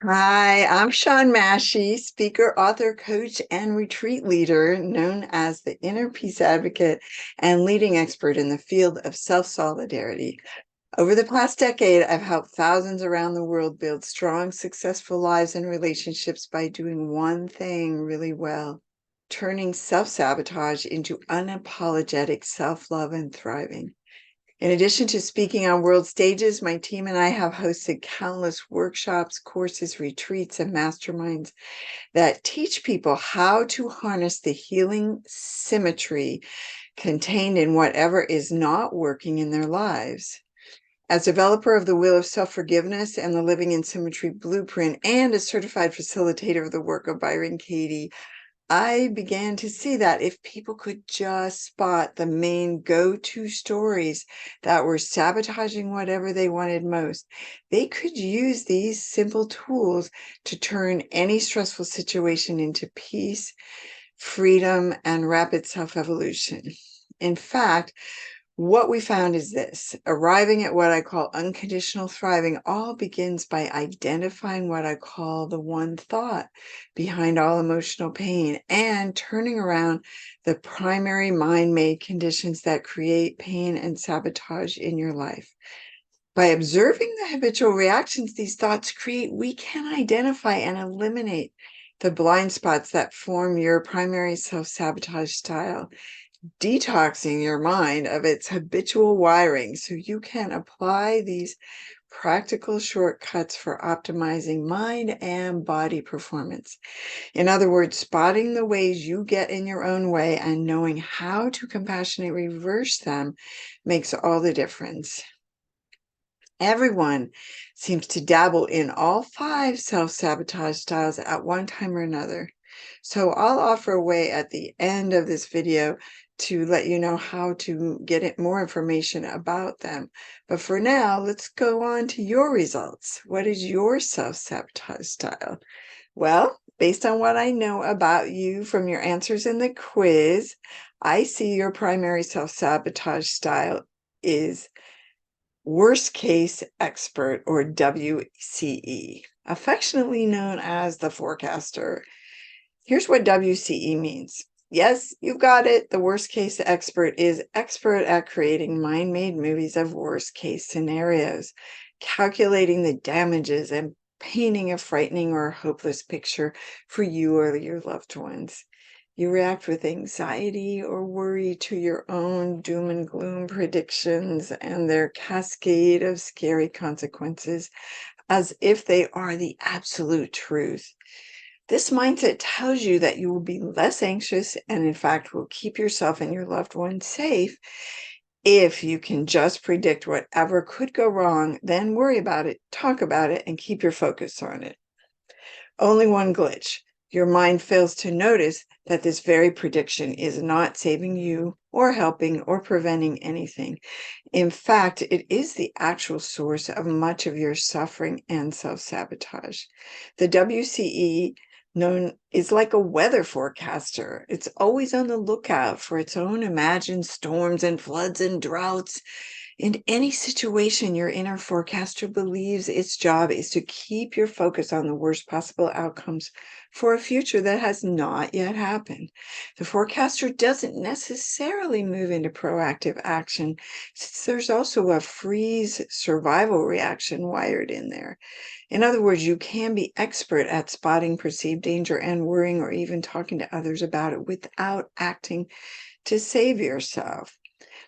Hi, I'm Sean Massey, speaker, author, coach, and retreat leader known as the Inner Peace Advocate and leading expert in the field of self-solidarity. Over the past decade, I've helped thousands around the world build strong, successful lives and relationships by doing one thing really well, turning self-sabotage into unapologetic self-love and thriving. In addition to speaking on world stages, my team and I have hosted countless workshops, courses, retreats, and masterminds that teach people how to harness the healing symmetry contained in whatever is not working in their lives. As developer of the Wheel of Self-Forgiveness and the Living in Symmetry Blueprint, and a certified facilitator of the work of Byron Katie, I began to see that if people could just spot the main go-to stories that were sabotaging whatever they wanted most, they could use these simple tools to turn any stressful situation into peace, freedom, and rapid self-evolution. In fact, what we found is this: arriving at what I call unconditional thriving all begins by identifying what I call the one thought behind all emotional pain and turning around the primary mind-made conditions that create pain and sabotage in your life. By observing the habitual reactions these thoughts create, we can identify and eliminate the blind spots that form your primary self-sabotage style, detoxing your mind of its habitual wiring so you can apply these practical shortcuts for optimizing mind and body performance. In other words, spotting the ways you get in your own way and knowing how to compassionately reverse them makes all the difference. Everyone seems to dabble in all 5 self-sabotage styles at one time or another. So I'll offer a way at the end of this video to let you know how to get more information about them. But for now, let's go on to your results. What is your self-sabotage style? Well, based on what I know about you from your answers in the quiz, I see your primary self-sabotage style is worst case expert, or WCE, affectionately known as the forecaster. Here's what WCE means. Yes, you've got it. The worst case expert is expert at creating mind-made movies of worst case scenarios, calculating the damages and painting a frightening or hopeless picture for you or your loved ones. You react with anxiety or worry to your own doom and gloom predictions and their cascade of scary consequences as if they are the absolute truth. This mindset tells you that you will be less anxious and, in fact, will keep yourself and your loved ones safe if you can just predict whatever could go wrong, then worry about it, talk about it, and keep your focus on it. Only one glitch. Your mind fails to notice that this very prediction is not saving you or helping or preventing anything. In fact, it is the actual source of much of your suffering and self-sabotage. The WCE is like a weather forecaster. It's always on the lookout for its own imagined storms and floods and droughts. In any situation, your inner forecaster believes its job is to keep your focus on the worst possible outcomes for a future that has not yet happened. The forecaster doesn't necessarily move into proactive action, since there's also a freeze survival reaction wired in there. In other words, you can be expert at spotting perceived danger and worrying or even talking to others about it without acting to save yourself.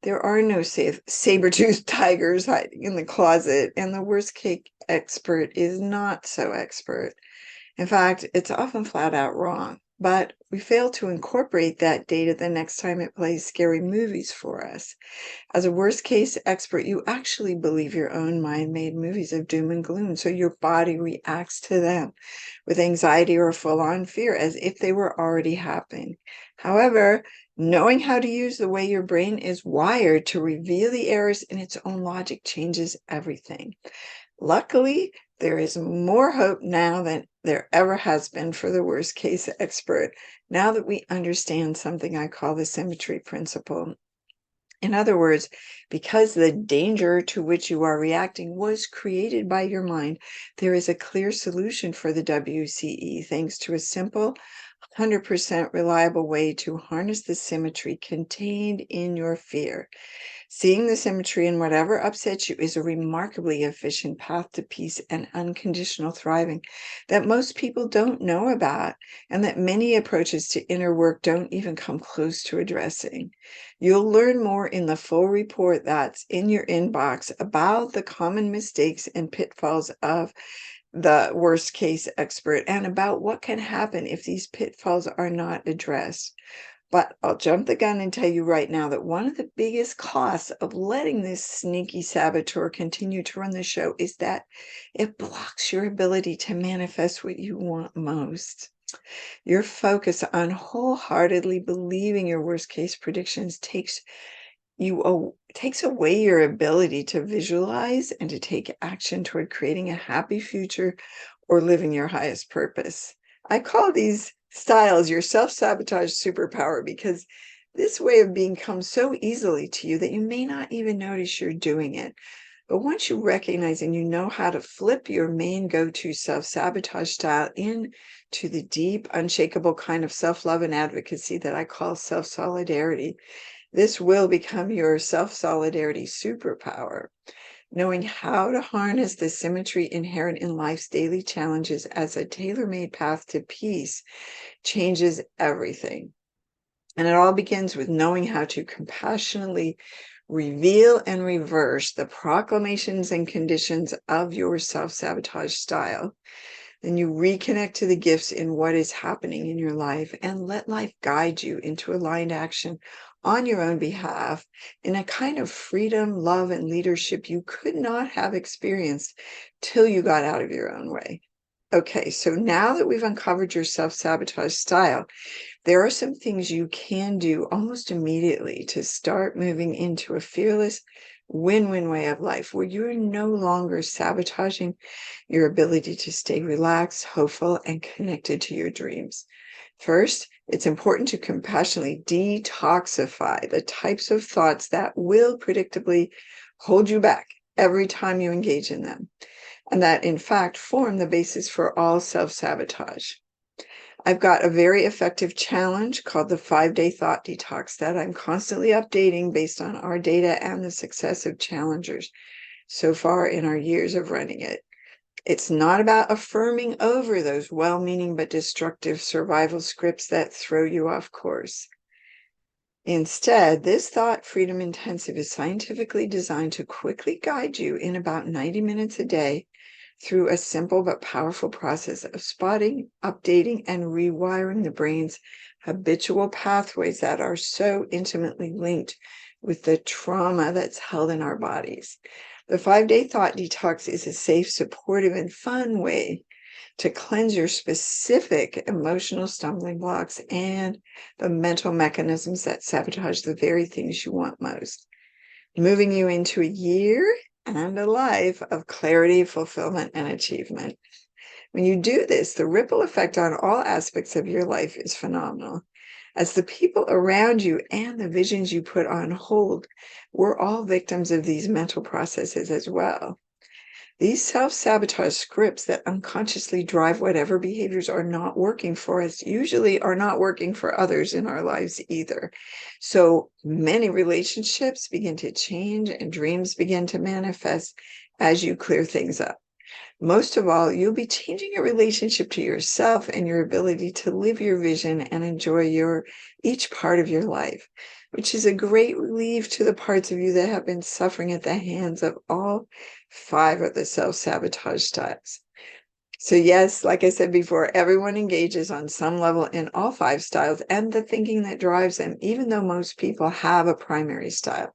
There are no saber-toothed tigers hiding in the closet, and the worst case expert is not so expert. In fact, it's often flat out wrong, but we fail to incorporate that data the next time it plays scary movies for us. As a worst case expert, you actually believe your own mind-made movies of doom and gloom, so your body reacts to them with anxiety or full-on fear as if they were already happening. However, knowing how to use the way your brain is wired to reveal the errors in its own logic changes everything. Luckily, there is more hope now than there ever has been for the worst case expert, now that we understand something I call the symmetry principle. In other words, because the danger to which you are reacting was created by your mind, there is a clear solution for the WCE thanks to a simple, 100% reliable way to harness the symmetry contained in your fear. Seeing the symmetry in whatever upsets you is a remarkably efficient path to peace and unconditional thriving that most people don't know about, and that many approaches to inner work don't even come close to addressing. You'll learn more in the full report that's in your inbox about the common mistakes and pitfalls of the worst case expert and about what can happen if these pitfalls are not addressed. But I'll jump the gun and tell you right now that one of the biggest costs of letting this sneaky saboteur continue to run the show is that it blocks your ability to manifest what you want most. Your focus on wholeheartedly believing your worst case predictions takes away your ability to visualize and to take action toward creating a happy future or living your highest purpose. I call these styles your self-sabotage superpower because this way of being comes so easily to you that you may not even notice you're doing it. But once you recognize and you know how to flip your main go-to self-sabotage style into the deep, unshakable kind of self-love and advocacy that I call self-solidarity, this will become your self-solidarity superpower. Knowing how to harness the symmetry inherent in life's daily challenges as a tailor-made path to peace changes everything. And it all begins with knowing how to compassionately reveal and reverse the proclamations and conditions of your self-sabotage style. Then you reconnect to the gifts in what is happening in your life and let life guide you into aligned action on your own behalf in a kind of freedom, love, and leadership you could not have experienced till you got out of your own way. Okay, so now that we've uncovered your self-sabotage style, there are some things you can do almost immediately to start moving into a fearless win-win way of life where you're no longer sabotaging your ability to stay relaxed, hopeful, and connected to your dreams. First, it's important to compassionately detoxify the types of thoughts that will predictably hold you back every time you engage in them, and that in fact form the basis for all self-sabotage. I've got a very effective challenge called the 5-day thought detox that I'm constantly updating based on our data and the success of challengers so far in our years of running it. It's not about affirming over those well-meaning but destructive survival scripts that throw you off course. Instead, this thought freedom intensive is scientifically designed to quickly guide you in about 90 minutes a day through a simple but powerful process of spotting, updating, and rewiring the brain's habitual pathways that are so intimately linked with the trauma that's held in our bodies. The 5-day thought detox is a safe, supportive, and fun way to cleanse your specific emotional stumbling blocks and the mental mechanisms that sabotage the very things you want most, moving you into a year and a life of clarity, fulfillment, and achievement. When you do this, the ripple effect on all aspects of your life is phenomenal. As the people around you and the visions you put on hold, we're all victims of these mental processes as well. These self-sabotage scripts that unconsciously drive whatever behaviors are not working for us usually are not working for others in our lives either. So many relationships begin to change and dreams begin to manifest as you clear things up. Most of all, you'll be changing your relationship to yourself and your ability to live your vision and enjoy each part of your life, which is a great relief to the parts of you that have been suffering at the hands of all 5 of the self-sabotage styles. So yes, like I said before, everyone engages on some level in all 5 styles and the thinking that drives them, even though most people have a primary style.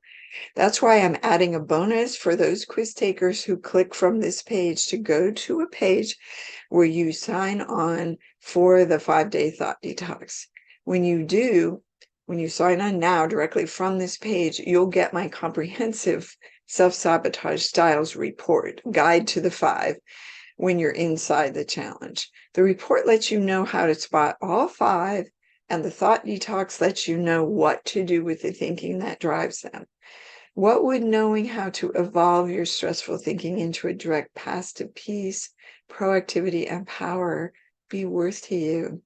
That's why I'm adding a bonus for those quiz takers who click from this page to go to a page where you sign on for the 5-day thought detox. When you sign on now directly from this page, you'll get my comprehensive self-sabotage styles report, guide to the 5, when you're inside the challenge. The report lets you know how to spot all 5, and the thought detox lets you know what to do with the thinking that drives them. What would knowing how to evolve your stressful thinking into a direct path to peace, proactivity, and power be worth to you?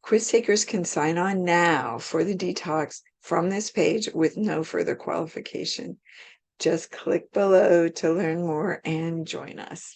Quiz takers can sign on now for the detox from this page with no further qualification. Just click below to learn more and join us.